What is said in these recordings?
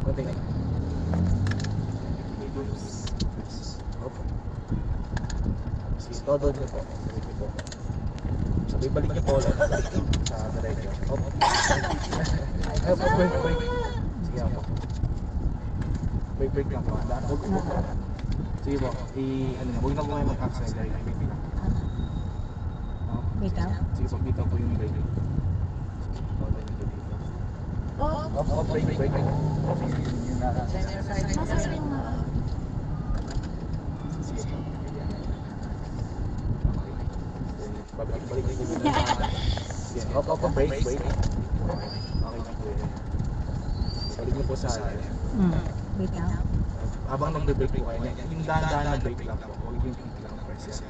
Konti na. Opo. Sige, todo niyo po. Sige po. Sabi, balik niyo po ulit. Sa diretso. Opo. Ay, opo, break. Sige, opo. Break lang po. Sige po, huwag na po kayo mag-accelerate. Bitaw? Sige po, bitaw po yung brake. Opo, break. Balik niyo po. Sige, opo, break. Okay na po yun. Balik niyo po sa Bitaw? habang nagbe-break po kayo, yung dahan-dahan na break lang po, huwag yung peak lang press yan.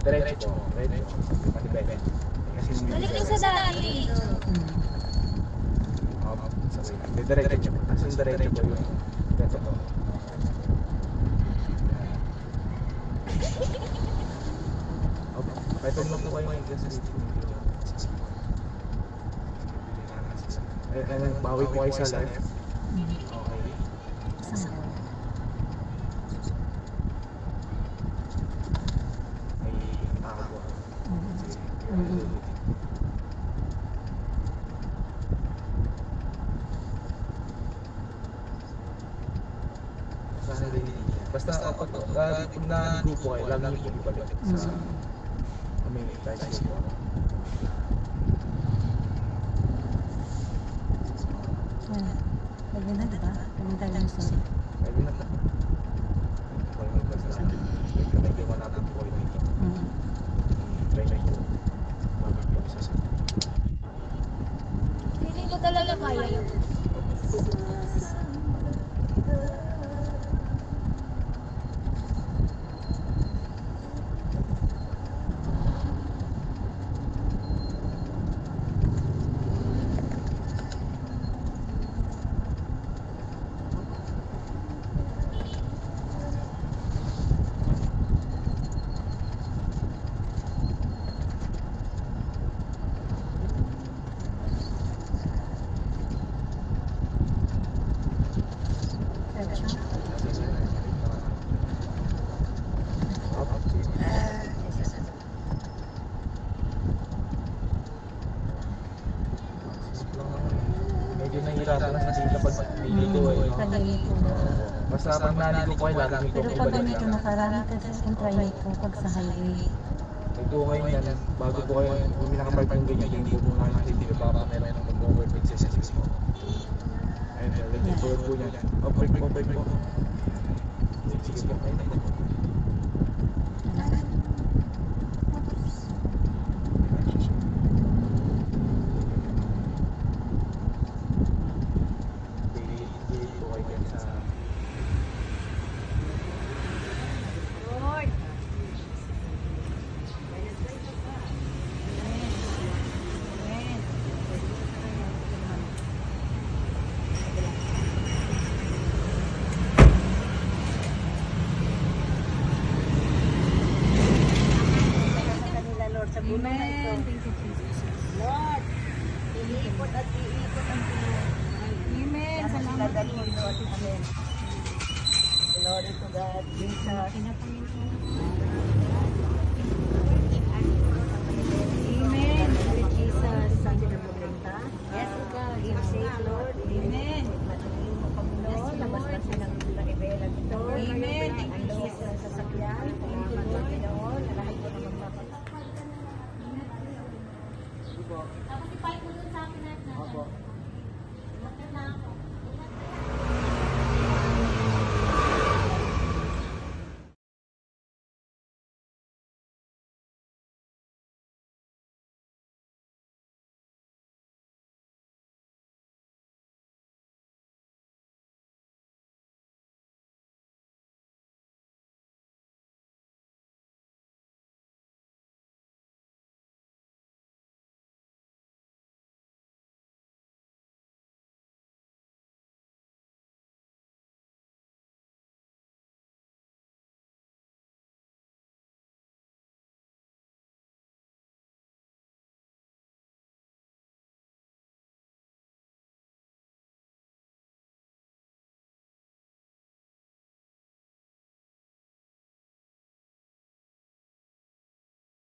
Okay, diretso po, patibete. Balik lang sa dati. Sabay, diretso po, kasi yung diretso po yung ganito po. Kahit huwag na po kayo yung gas dito. Bawi po kayo sa left. Okay. Ay, ako. Basta pag nag-grupo kayo, lagi niyo po ibalik sa tricycle po. Pwede na, diba? Pwede tayo lang sa... Pwede na. Pwede na ba sa akin? Medyo manatang po kayo dito. Try na ito. Bakit yung isa sa... Hindi ko talaga kaya. Medyo nahihirapan na kasi kapag nilito eh. Basta pag nalito ko ay lagi nito. Pero pag ganito nakarami kasi yung try ko pag sa highway. Ito kayo yan, bago po kayo, kung minakapark yung ganyan, hindi po mga hindi ko baka meron ng mag-overtake sa 6 po. Ayun, lagyan po yan. Break po. Sige po, ayun. Amen. Thank you, Jesus. Lord, iikot at iikot ang Pinoy. Amen. Salamat po. Amen. Glory to God. Jesus. Amen. Lord Jesus. Saan ka pupunta? Yes, God. Give safe, Lord. Amen. Patuloy mo, Panginoon. Labas na silang Rivera dito. Amen. Thank you, Ang Lord Jesus. sa sasakyan. Salamat, Panginoon. Lahat po naman magpapalit. Tapos ipalit mo dun sa akin na. Opo. Bakit na ako?